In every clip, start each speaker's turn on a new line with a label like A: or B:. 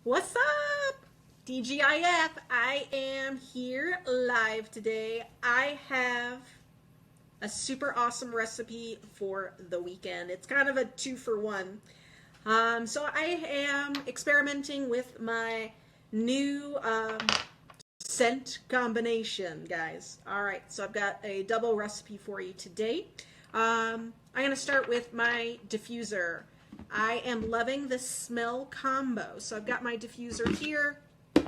A: What's up? DGIF. I am here live today. I have a super awesome recipe for the weekend. It's kind of a 2-for-1. So I am experimenting with my new scent combination, guys. All right, so I've got a double recipe for you today. I'm going to start with my diffuser. I am loving the smell combo. So I've got my diffuser here. I'm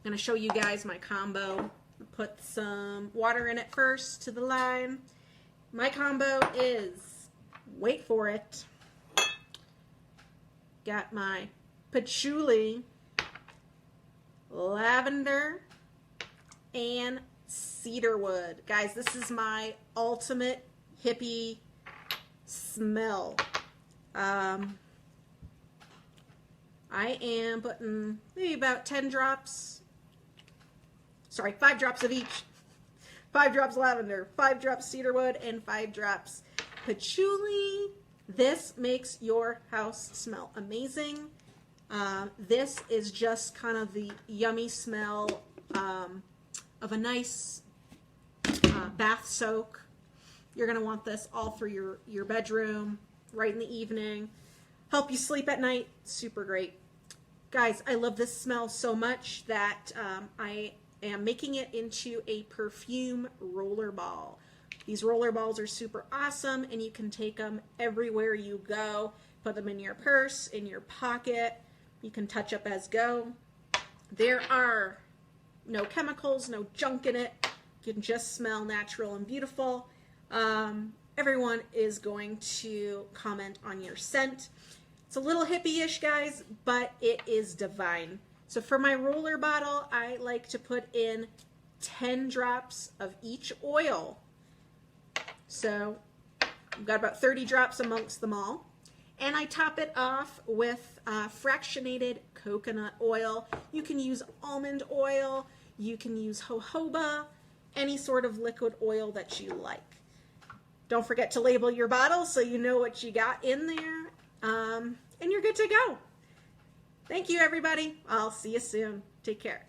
A: going to show you guys my combo. Put some water in it first to the line. My combo is, wait for it, got my patchouli, lavender, and cedarwood. Guys, this is my ultimate hippie smell. I am putting maybe about 10 drops, sorry, 5 drops of each. 5 drops lavender, 5 drops cedarwood, and 5 drops patchouli. This makes your house smell amazing. This is just kind of the yummy smell of a nice bath soak. You're going to want this all through your bedroom, right in the evening. Help you sleep at night. Super great. Guys, I love this smell so much that I am making it into a perfume roller ball. These roller balls are super awesome, and you can take them everywhere you go. Put them in your purse, in your pocket. You can touch up as go. There are no chemicals, no junk in it. You can just smell natural and beautiful. Everyone is going to comment on your scent. It's a little hippie-ish, guys, but it is divine. So for my roller bottle, I like to put in 10 drops of each oil. So I've got about 30 drops amongst them all. And I top it off with fractionated coconut oil. You can use almond oil, you can use jojoba, any sort of liquid oil that you like. Don't forget to label your bottle so you know what you got in there, and you're good to go. Thank you, everybody. I'll see you soon. Take care.